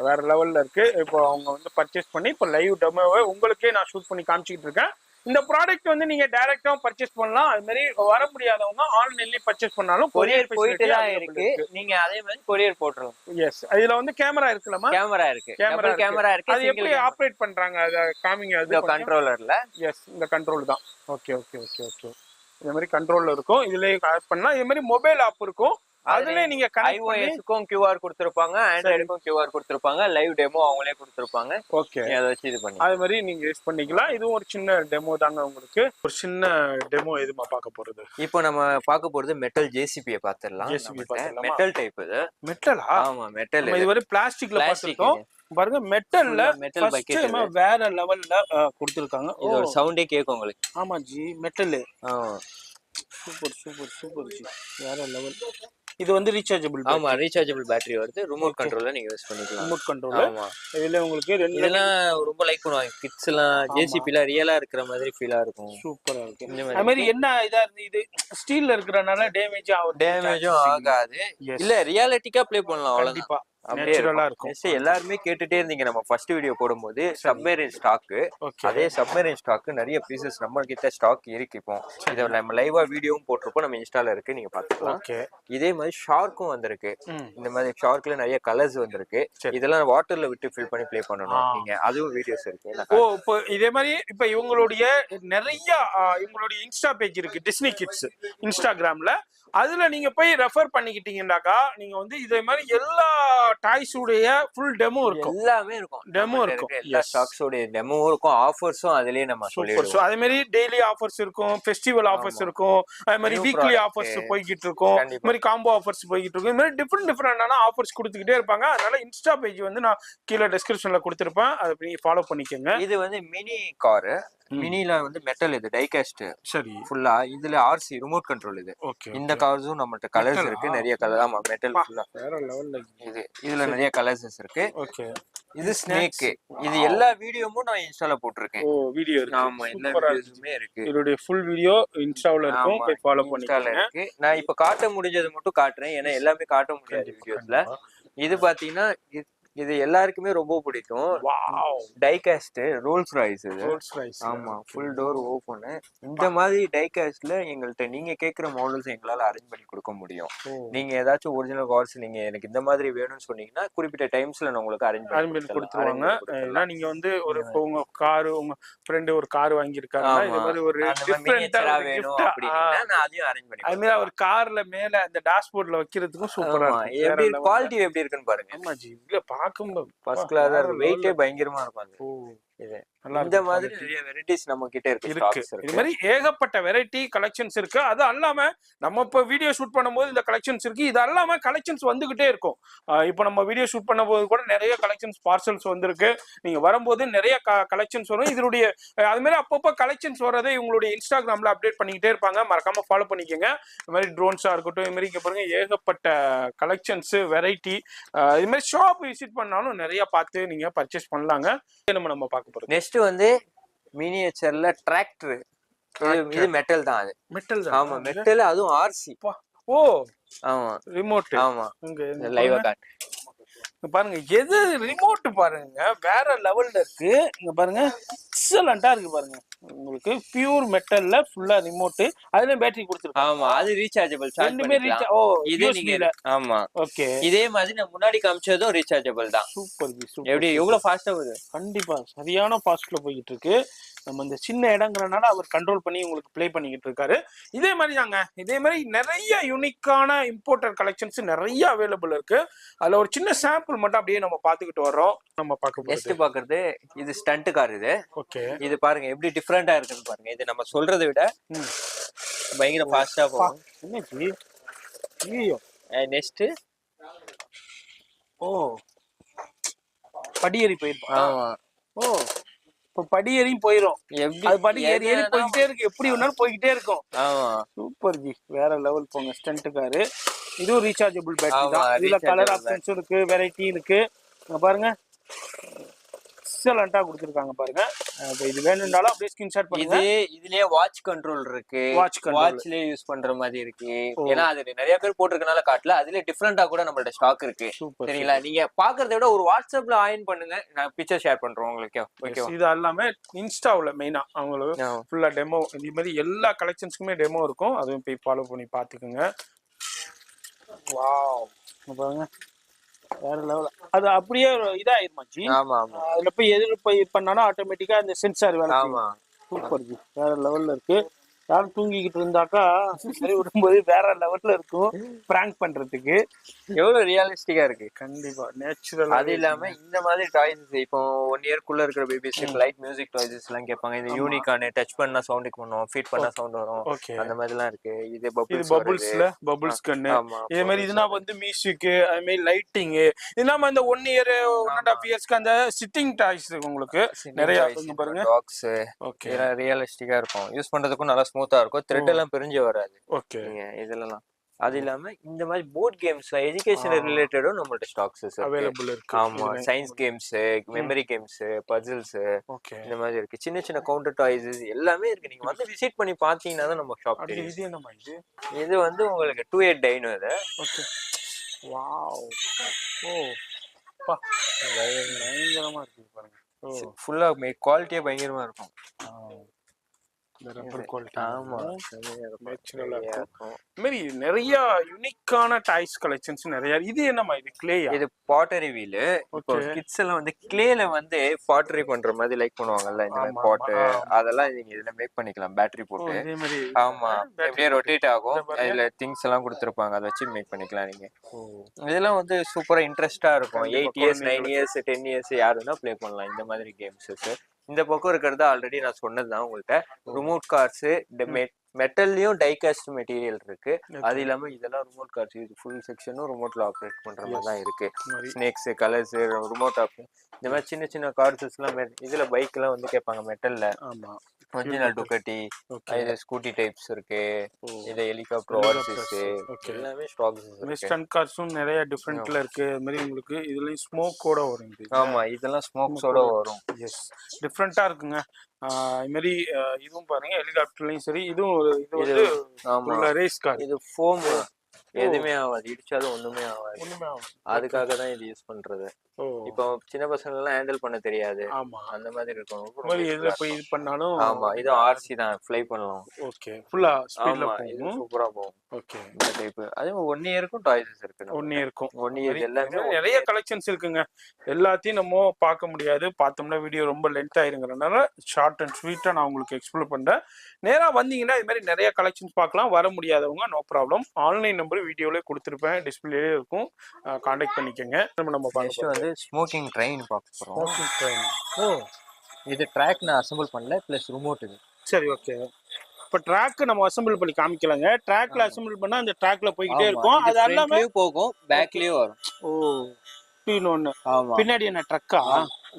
வேற லெவல்ல இருக்கு. இப்போ அவங்க வந்து பர்ச்சேஸ் பண்ணி இப்போ லைவ் டெமோவை உங்களுக்கே நான் ஷூட் பண்ணி காமிச்சிட்டு இருக்கேன். இந்த ப்ராடக்ட் வந்து நீங்க டைரக்டா பர்ச்சேஸ் பண்ணலாம். அது மாதிரி வர முடியாதவங்க ஆன்லைன்லயே பர்ச்சேஸ் பண்ணாலும் கொரியர் போயிட்டு தான் இருக்கு. நீங்க அதே மாதிரி கொரியர் போட்டுறலாம். எஸ், இதுல வந்து கேமரா இருக்குலமா? கேமரா இருக்கு, கேமரா இருக்கு. அது எப்படி ஆபரேட் பண்றாங்க அத காமிங்க. அது கண்ட்ரோலர்ல. எஸ், இந்த கண்ட்ரோல் தான். Okay okay okay okay. இந்த மாதிரி கண்ட்ரோல்ல இருக்கும். இதுலயே ஆட் பண்ணலாம். இதே மாதிரி மொபைல் ஆப் இருக்கும். அதுல நீங்க iOS-க்கும் QR கொடுத்திருப்பாங்க, Android-க்கும் QR கொடுத்திருப்பாங்க, லைவ் டெமோ அவங்களே கொடுத்திருப்பாங்க. ஓகே, அத வச்சு இது பண்ணி அது மாதிரி நீங்க யூஸ் பண்ணிக்கலாம். இதுவும் ஒரு சின்ன டெமோ தாங்க. உங்களுக்கு ஒரு சின்ன டெமோ எதுமா பார்க்க போறது? இப்போ நம்ம பார்க்க போறது மெட்டல் ஜேசிபியை பார்த்துடலாம். மெட்டல் டைப் இது. மெட்டலா? ஆமா மெட்டல். இது வரை பிளாஸ்டிக்ல பார்த்திருக்கோம். பாருங்க, மெட்டல்ல ஃபர்ஸ்ட் டைம் வேற லெவல்ல கொடுத்திருக்காங்க. இது ஒரு சவுண்டே கேக்கும் உங்களுக்கு. ஆமா G, metal. Super super super ஜி, வேற லெவல். இது வந்து ரீசார்ஜபிள். ஆமா, ரீசார்ஜபிள் பேட்டரி வருது. ரிமோட் கண்ட்ரோல்ல நீங்க யூஸ் பண்ணிக்கலாம். Remote control. ஆமா, இதுல உங்களுக்கு இதெல்லாம் ரொம்ப லைக் பண்ணுவாங்க கிட்ஸ் எல்லாம். ஜேசிபில ரியலா இருக்கிற மாதிரி ஃபீலா இருக்கும். சூப்பரா இருக்கு. அது மாதிரி என்ன இதா இது ஸ்டீல்ல இருக்கறனால டேமேஜும் ஆகாது. இல்ல ரியாலிட்டிக்கா ப்ளே பண்ணலாம். கண்டிப்பா நேச்சுரலா இருக்கும். எல்லாருமே கேட்டுட்டே இருந்தீங்க நம்ம ஃபர்ஸ்ட் வீடியோ போடும்போது சப்மரீன் ஸ்டாக். அதே சப்மரீன் ஸ்டாக் நிறைய பீசஸ் நம்ம கிட்ட ஸ்டாக் இருக்கு. இப்போ இத நம்ம லைவா வீடியோவும் போட்டுருப்போம், நம்ம இன்ஸ்டால இருக்கு, நீங்க பாத்துக்கலாம். இதே மாதிரி ஷார்க்கும் வந்திருக்கு. இந்த மாதிரி ஷார்க்ல நிறைய கலர்ஸ் வந்திருக்கு. இதெல்லாம் வாட்டர்ல விட்டு ஃபில் பண்ணி ப்ளே பண்ணனும் நீங்க, அதுவும் வீடியோஸ் இருக்கு. ஓ, இப்போ இதே மாதிரி இப்போ இவங்களுடைய நிறைய இவங்களுடைய இன்ஸ்டா பேஜ் இருக்கு, டிஸ்னி கிட்ஸ் இன்ஸ்டாகிராம்ல. அதுல நீங்க போய் ரெஃபர் பண்ணிக்கிட்டீங்கன்னாக்கா நீங்க வந்து இதே மாதிரி எல்லா டாய்ஸ் உடைய ஃபுல் டெமோ இருக்கும். எல்லாமே இருக்கும், டெமோ இருக்கும். எல்லா ஸ்டாக்ஸ் உடைய டெமோவும் இருக்கும், ஆஃபர்ஸும் அதுலயே நம்ம சொல்லிடுவோம். அதே மாதிரி டெய்லி ஆஃபர்ஸ் இருக்கும், ஃபெஸ்டிவல் ஆஃபர்ஸ் இருக்கும், அதே மாதிரி வீக்லி ஆஃபர்ஸ் போய்கிட்டு இருக்கும், இந்த மாதிரி காம்போ ஆஃபர்ஸ் போய்கிட்டு இருக்கும். இந்த மாதிரி டிஃபரெண்டான ஆஃபர்ஸ் கொடுத்துக்கிட்டே இருப்பாங்க. அதனால இன்ஸ்டா பேஜ் வந்து நான் கீழே டிஸ்கிரிப்ஷன்ல கொடுத்துருப்பேன், அதை நீங்க ஃபாலோ பண்ணிக்கோங்க. இது வந்து மினி கார். மினில வந்து மெட்டல், இது டைகாஸ்ட். சரி, ஃபுல்லா இதுல ஆர்சி ரிமோட் கண்ட்ரோல். இது இந்த கார்ஸும் நம்மள்ட்ட கலர்ஸ் இருக்கு, நிறைய கலர். ஆமா, மெட்டல் ஃபுல்லா வேற லெவல்ல. இதுல நிறைய கலர்ஸ் இருக்கு. ஓகே, இது ஸ்னேக். இது எல்லா வீடியோவும் நான் இன்ஸ்டால போட்டுருக்கேன். ஓ, வீடியோ இருக்கு. ஆமா, எல்லா வீடியோஸுமே இருக்கு. இதோட ஃபுல் வீடியோ இன்ஸ்டால இருக்கும், போய் ஃபாலோ பண்ணிக்கோங்க. நான் இப்ப காட்ட முடிஞ்சது மட்டும் காட்டுறேன், ஏன்னா எல்லாமே காட்ட முடியாது வீடியோஸ்ல. இது பாத்தீங்கன்னா இது எல்லாருக்குமே ரொம்ப பிடிக்கும். வாவ் டைகாஸ்ட் ரோல்ஸ் ராய்ஸ் இது. ரோல்ஸ் ராய்ஸ் ஆமா, ஃபுல் டோர் ஓபன். இந்த மாதிரி டைகாஸ்ட்ல எங்கள்கிட்ட நீங்க கேக்குற மாடல்ஸ் எங்களால அரேஞ்ச் பண்ணி கொடுக்க முடியும். நீங்க ஏதாச்சும் ஒரிஜினல் கார்ஸ் நீங்க எனக்கு இந்த மாதிரி வேணும்னு சொன்னீங்கன்னா குறிப்பிட்ட டைம்ஸ்ல நான் உங்களுக்கு அரேஞ்ச் பண்ணி கொடுத்துருவாங்க. ஏன்னா நீங்க வந்து ஒரு உங்க கார் உங்க ஃப்ரெண்ட் ஒரு கார் வாங்கியிருக்காங்க, இது மாதிரி ஒரு டிஃபரெண்டா வேணும் அப்படின்னா நான் அதையும் அரேஞ்ச் பண்ணி அது மாதிரி ஒரு கார்ல மேல அந்த டேஷ்போர்ட்ல வைக்கிறதுக்கும் சூப்பரா இருக்கும். எப்படி குவாலிட்டி எப்படி இருக்குன்னு பாருங்க. ஆமா ஜி, இல்ல பாக்கும்போது ஃபர்ஸ்ட் கிளாஸ் வெயிட்டே பயங்கரமா இருக்கும் அது. இது இந்த மாதிரி நிறைய வெரைட்டிஸ் நம்ம கிட்ட இருக்கு. இது மாதிரி ஏகப்பட்ட வெரைட்டி கலெக்ஷன்ஸ் இருக்கு. அது அல்லாம நம்ம இப்ப வீடியோ ஷூட் பண்ணும்போது இந்த கலெக்ஷன்ஸ் இருக்கு. இது அல்லாம கலெக்ஷன்ஸ் வந்துகிட்டே இருக்கும். இப்ப நம்ம வீடியோ ஷூட் பண்ணும்போது கூட நிறைய கலெக்ஷன்ஸ் பார்சல்ஸ் வந்திருக்கு. நீங்க வரும்போது நிறைய கலெக்ஷன்ஸ் வரும். இதனுடைய அது மாதிரி அப்பப்போ கலெக்ஷன்ஸ் வரதை இவங்களுடைய இன்ஸ்டாகிராம்ல அப்டேட் பண்ணிக்கிட்டே இருப்பாங்க. மறக்காம ஃபாலோ பண்ணிக்கோங்க. இது மாதிரி ட்ரோன்ஸா இருக்கட்டும், இது மாதிரி இங்க பாருங்க ஏகப்பட்ட கலெக்ஷன்ஸ் வெரைட்டி. இது மாதிரி ஷாப் விசிட் பண்ணாலும் நிறைய பார்த்து நீங்க பர்ச்சேஸ் பண்ணலாங்க. நம்ம பார்க்க போறோம். நெக்ஸ்ட் வந்து மினியேச்சர்ல டிராக்டர். இது மெட்டல் தான். அது மெட்டல் தான். ஆமா மெட்டல், அதுவும் ஆர்சி. ஓ ஆமா ரிமோட். ஆமா லைவ் கார்ட் பாருங்க. எது ரிமோட் பாருங்க வேற லெவல்ல இருக்கு. இங்க பாருங்க எக்ஸலண்டா இருக்கு பாருங்க. உங்களுக்கு பியூர் மெட்டல்ல ஃபுல்லா ரிமோட், அதுல பேட்டரி கொடுத்திருக்காங்க. ஆமா அது ரீசார்ஜபிள். ரெண்டுமே ஓ இது நீங்க ஆமா ஓகே. இதே மாதிரி நான் முன்னாடி காமிச்சதும் ரீசார்ஜபிள் தான். Super super. எப்படி எவ்வளவு ஃபாஸ்டா போகுது? கண்டிப்பா சரியான ஃபாஸ்ட்ல போயிட்டு இருக்கு. நம்ம இந்த சின்ன இடங்கிறனால அவர் கண்ட்ரோல் பண்ணி உங்களுக்கு ப்ளே பண்ணிக்கிட்டு இருக்காரு. இதே மாதிரி தாங்க, இதே மாதிரி நிறைய யூனிக்கான இம்போர்ட்டர் கலெக்ஷன்ஸ் நிறைய அவைலபிள் இருக்கு. அதுல ஒரு சின்ன சாம்பிள் மட்டும் அப்படியே நம்ம பாத்துக்கிட்டு வர்றோம். நம்ம பாக்குறது இது ஸ்டண்ட் கார். இது ஓகே. இது பாருங்க எப்படி டிஃபரெண்டா இருக்குன்னு பாருங்க. இது நம்ம சொல்றதை விட பயங்கர ஃபாஸ்டா போகும். என்னது? ஐயோ. நெக்ஸ்ட் ஓ படியேறி போயிருப்பா. ஆமா. ஓ இப்ப படியேறியும் போயிரும். அது படி ஏறி ஏறி போய்கிட்டே இருக்கு. எப்படி வேணாலும் போய்கிட்டே இருக்கும். ஆமா சூப்பர் ஜி, வேற லெவல் போங்க. Stunt car. இதுவும் ரீசார்ஜபிள் பேட்டரி தான். இதுல கலர் ஆப்ஷன்ஸ் இருக்கு, வெரைட்டி இருக்கு. பாருங்க எக்ஸலண்டா கொடுத்திருக்காங்க பாருங்க. இது வேணும்னாலும் அப்படியே ஸ்கிரீன்ஷாட் பண்ணுங்க. இதுலயே வாட்ச் கண்ட்ரோல் இருக்கு. வாட்ச்லயே யூஸ் பண்ற மாதிரி இருக்கு. ஏன்னா அது நிறைய பேர் போட்டிருக்கனால காட்டல. அதுல டிஃபரெண்டா கூட நம்மளோட ஸ்டாக் இருக்கு. சரிங்களா? நீங்க பாக்குறதை விட ஒரு வாட்ஸ்அப்ல ஆயின் பண்ணுங்க, நான் பிக்சர் ஷேர் பண்றோம் உங்களுக்கு. ஓகே. இது எல்லாமே இன்ஸ்டாவுல மெயினா அவங்களுக்கு ஃபுல்லா டெமோ, இந்த மாதிரி எல்லா கலெக்ஷன்ஸ்க்குமே டெமோ இருக்கும். அதுவும் போய் ஃபாலோ பண்ணி பாத்துக்கோங்க. வாவ் பாருங்க வேற லெவல். அது அப்படியே இதாயிருமாச்சு. ஆமா ஆமா. அதுல போய் எதிர போய் பண்ணாலும் ஆட்டோமேட்டிக்கா அந்த சென்சார் வேலை. ஆமா சூப்பர் ஜி, வேற லெவல்ல இருக்கு. யாரும் தூங்கிக்கிட்டு இருந்தாக்கா விடும்போது வேற லெவல்ல இருக்கும் பிராங்க் பண்றதுக்கு. எவ்வளவு ரியலிஸ்டிக்கா இருக்கு. கண்டிப்பா நேச்சுரல். அது இல்லாம இந்த மாதிரி டாய்ஸ் இப்போ 1 இயர்க்குள்ள இருக்கிற பேபிஸ்க்கு லைட் மியூசிக் டாய்ஸ் எல்லாம் கேட்பாங்க. இது யூனிக்கான டச் பண்ணா சவுண்ட் பண்ணும், ஃபீட் பண்ணா சவுண்ட் வரும். அந்த மாதிரி எல்லாம் இருக்கு. இது பபிள்ஸ்ல பபிள்ஸ் கன்னு. இதே மாதிரி இதுனா வந்து மியூசிக், அது மாதிரி லைட்டிங். இதுனாம இந்த 1 இயர் 1.5 இயர்ஸ்க்கு அந்த சிட்டிங் டாய்ஸ் இருக்கு உங்களுக்கு நிறைய. பாருங்க டாக்ஸ். ஓகே. இதெல்லாம் ரியலிஸ்டிக்கா இருக்கும். யூஸ் பண்றதுக்கும் நல்லா ஸ்மூத்தா இருக்கும். த்ரெட் எல்லாம் பிரிஞ்சு வராது. ஓகே. இதெல்லாம் அது இல்லாம இந்த மாதிரி போர்ட் கேம்ஸ் எஜுகேஷன் ரிலேட்டடும் நம்மள்ட்ட ஸ்டாக்ஸ் அவைலபிள் இருக்கு. ஆமா science games, memory games, puzzles இந்த மாதிரி இருக்கு. சின்ன சின்ன கவுண்டர் டாய்ஸ் எல்லாமே இருக்கு. நீங்க வந்து விசிட் பண்ணி பாத்தீங்கன்னா தான் நம்ம ஷாப். இது என்னமா இது? இது வந்து உங்களுக்கு 2.8 டைனோ. இது ஓகே. வாவ். ஓ பா பயங்கரமா இருக்கு பாருங்க. ஃபுல்லா குவாலிட்டியே பயங்கரமா இருக்கும். நிறைய யூனிக்கான டாய்ஸ் கலெக்ஷன்ஸ் நிறைய. இது என்னமா இது? கிளே. இது பாட்டரி வீல். இப்போ கிட்ஸ் எல்லாம் வந்து கிளேல வந்து பாட்டரி பண்ற மாதிரி லைக் பண்ணுவாங்கல்ல, இந்த மாதிரி பாட் அதெல்லாம் நீங்க இதுல மேக் பண்ணிக்கலாம் பேட்டரி போட்டு. ஆமா அப்படியே ரொட்டேட் ஆகும். இதுல திங்ஸ் எல்லாம் கொடுத்துருப்பாங்க, அதை வச்சு மேக் பண்ணிக்கலாம் நீங்க. இதெல்லாம் வந்து சூப்பரா இன்ட்ரெஸ்டா இருக்கும். 8 இயர்ஸ் 9 இயர்ஸ் 10 இயர்ஸ் யாருன்னா பிளே பண்ணலாம் இந்த மாதிரி கேம்ஸ். இந்த பக்கம் இருக்கிறது ஆல்ரெடி நான் சொன்னதுதான் உங்கள்கிட்ட. ரிமோட் கார்ஸ், மெட்டல்லையும் டைகாஸ்ட் மெட்டீரியல் இருக்கு. அது இல்லாம இதெல்லாம் ரிமோட் கார்ஸ். இது ஃபுல் செக்ஷனும் ரிமோட்ல ஆப்ரேட் பண்ற மாதிரி தான் இருக்கு. ஸ்னேக்ஸ், கலர்ஸ், ரிமோட் ஆப்ஷன் இந்த மாதிரி சின்ன சின்ன கார்ஸ் எல்லாம். இதுல பைக் எல்லாம் வந்து கேட்பாங்க மெட்டல்ல. ஒரிஜினல் டுகட்டி, இது ஸ்கூட்டி டைப்ஸ் இருக்கு. இது ஹெலிகாப்டர் ஓவர்சீஸ் எல்லாமே ஸ்டாக்ஸ் இருக்கு. ஸ்டண்ட் கார்ஸும் நிறைய டிஃபரெண்ட்ல இருக்கு. அது மாதிரி உங்களுக்கு இதுலயும் ஸ்மோக்கோட வரும். ஆமா இதெல்லாம் ஸ்மோக்ஸோட வரும். எஸ் டிஃபரெண்டா இருக்குங்க. இது மாதிரி இதுவும் பாருங்க ஹெலிகாப்டர்லயும் சரி. இதுவும் இது வந்து ரேஸ் கார். இது ஃபோம் எதுவுமே ஆகாது, இடிச்சாலும் ஒண்ணுமே ஆகாது. ஒண்ணுமே ஆகும். அதுக்காக தான் இது யூஸ் பண்றது. ஓ இப்போ சின்ன பசங்க எல்லாம் ஹேண்டில் பண்ண தெரியாது, ஆமா. அந்த மாதிரி இருக்கும். ரொம்ப இந்த மாதிரி எதுல useful-ஆ போய் இருக்கும். இது பண்ணாலும் ஆமா, இது ஆர்சி தான், ஃப்ளை பண்ணலாம். ஓகே. ஃபுல்லா ஸ்பீட்ல ஆமா, இது போகும். சூப்பரா போகும் ஓகே. இந்த டைப். அதே 1 இயருக்கும் டாய்ஸஸ் இருக்கு. 1 இருக்கும். 1 இயர் எல்லாமே நிறைய கலெக்ஷன்ஸ் இருக்குங்க. எல்லாத்தையும் நம்ம பார்க்க முடியாது. பார்த்தோம்னா வீடியோ ரொம்ப லென்த் ஆயிருங்கிறனால ஷார்ட் அண்ட் ஸ்வீட்டா நான் உங்களுக்கு எக்ஸ்ப்ளோர் பண்றேன். நேரா வந்தீங்கன்னா இது மாதிரி நிறைய கலெக்ஷன்ஸ் பார்க்கலாம். வர முடியாதவங்க நோ ப்ராப்ளம். ஆன்லைன் நம்பர் வீடியோலயே கொடுத்துருப்பேன், டிஸ்பிளேலே இருக்கும். கான்டாக்ட் பண்ணிக்கங்க. நம்ம நெக்ஸ்ட் வந்து ஸ்மோக்கிங் ட்ரெயின் பார்க்க போறோம். Smoking train. ஓ இது ட்ராக் நான் அசெம்பிள் பண்ணல, பிளஸ் ரிமோட் இது. சரி ஓகே. இப்போ ட்ராக் நம்ம அசெம்பிள் பண்ணி காமிக்கலாங்க. ட்ராக்ல அசெம்பிள் பண்ணா அந்த ட்ராக்ல போய்கிட்டே இருக்கும். அது எல்லாமே போகும், பேக்லயும் வரும். ஓ இன்னொன்னு. ஆமா, பின்னாடி என்ன ட்ரக்கா?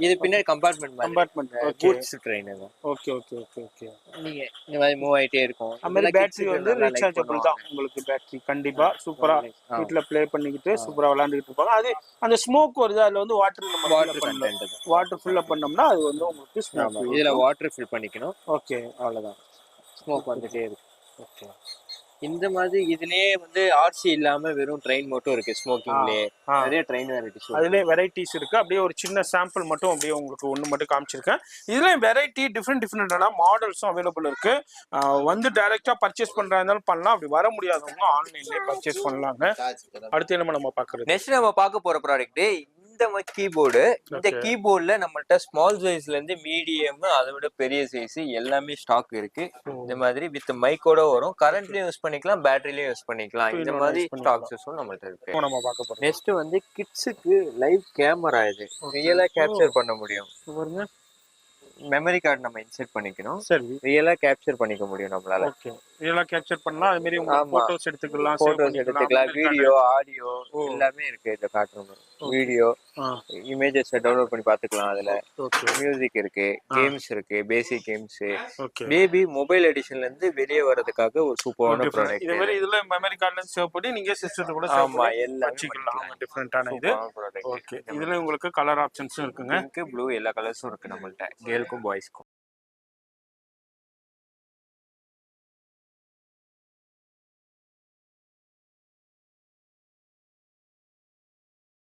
இது பின்னாடி கம்பார்ட்மெண்ட் மாதிரி. கம்பார்ட்மெண்ட். ஓகே. கூட்ஸ் ட்ரெயின் இது. Okay okay okay okay. நீங்க இந்த மாதிரி மூவ் ஆயிட்டே இருக்கும். அந்த மாதிரி பேட்டரி வந்து ரீசார்ஜபிள் தான் உங்களுக்கு. பேட்டரி கண்டிப்பா சூப்பரா வீட்ல ப்ளே பண்ணிக்கிட்டு சூப்பரா விளையாண்டுக்கிட்டு இருப்பாங்க. அது அந்த ஸ்மோக் வருது, அதுல வந்து வாட்டர் நம்ம வாட்டர் கண்டென்ட். வாட்டர் ஃபில் பண்ணோம்னா அது வந்து உங்களுக்கு ஸ்மோக். இதுல வாட்டர் ஃபில் பண்ணிக்கணும். ஓகே அவ்வளவுதான். ஸ்மோக் வந்துட்டே இருக்கு. ஓகே. இந்த மாதிரி இதுலயே வந்து ஆர்சி இல்லாம வெறும் ட்ரெயின் மட்டும் இருக்கு. ஸ்மோக்கிங்லயே நிறைய ட்ரெயின் வெரைட்டிஸ். அதுலயே வெரைட்டிஸ் இருக்கு. அப்படியே ஒரு சின்ன சாம்பிள் மட்டும் அப்படியே உங்களுக்கு ஒன்று மட்டும் காமிச்சிருக்கேன். இதுலயும் வெரைட்டி டிஃப்ரெண்டான மாடல்ஸும் அவைலபிள் இருக்கு. வந்து டைரக்டா பர்ச்சேஸ் பண்றதா இருந்தாலும் பண்ணலாம். அப்படி வர முடியாதவங்க ஆன்லைன்லயே பர்ச்சேஸ் பண்ணலாங்க. அடுத்து நம்ம பார்க்கறது, நெக்ஸ்ட் நம்ம பார்க்க போற ப்ராடக்ட் இந்த கீபோர்டு. இந்த கீபோர்ட்ல நம்மள்ட்ட ஸ்மால் சைஸ்ல இருந்து மீடியம், அதை விட பெரிய சைஸ் எல்லாமே ஸ்டாக் இருக்கு. இந்த மாதிரி வித் மைக்கோட வரும். கரண்ட்லயும் யூஸ் பண்ணிக்கலாம், பேட்டரிலயும் யூஸ் பண்ணிக்கலாம். இந்த மாதிரி ஸ்டாக்ஸஸும் நம்மள்ட்ட இருக்கு. நம்ம பார்க்க போறோம். நெக்ஸ்ட் வந்து கிட்ஸுக்கு லைவ் கேமரா. இது ரியலா கேப்சர் பண்ண முடியும். பாருங்க, மெமரி கார்டு நம்ம இன்சர்ட் பண்ணிக்கணும். சரி, ரியலா கேப்சர் பண்ணிக்க முடியும் நம்மளால. ஓகே. இதெல்லாம் கேப்சர் பண்ணலாம். அது மாதிரி உங்க போட்டோஸ் எடுத்துக்கலாம், போட்டோஸ் எடுத்துக்கலாம், வீடியோ, ஆடியோ எல்லாமே இருக்கு. இத காட்டுறோம். வீடியோ, இமேஜஸ் டவுன்லோட் பண்ணி பாத்துக்கலாம். அதுல மியூசிக் இருக்கு, கேம்ஸ் இருக்கு, பேசிக் கேம்ஸ். பேபி மொபைல் எடிஷன்ல இருந்து வெளியே வரதுக்காக ஒரு சூப்பரான ப்ராடக்ட். இது மாதிரி இதுல மெமரி கார்டுல சேவ் பண்ணி நீங்க சிஸ்டத்துல கூட சேவ் பண்ணி வச்சுக்கலாம். டிஃபரண்டான இது. ஓகே. இதுல உங்களுக்கு கலர் ஆப்ஷன்ஸும் இருக்குங்க. பிங்க், ப்ளூ எல்லா கலர்ஸும் இருக்கு நம்மள்ட்ட, கேர்ளுக்கும் பாய்ஸ்க்கும்.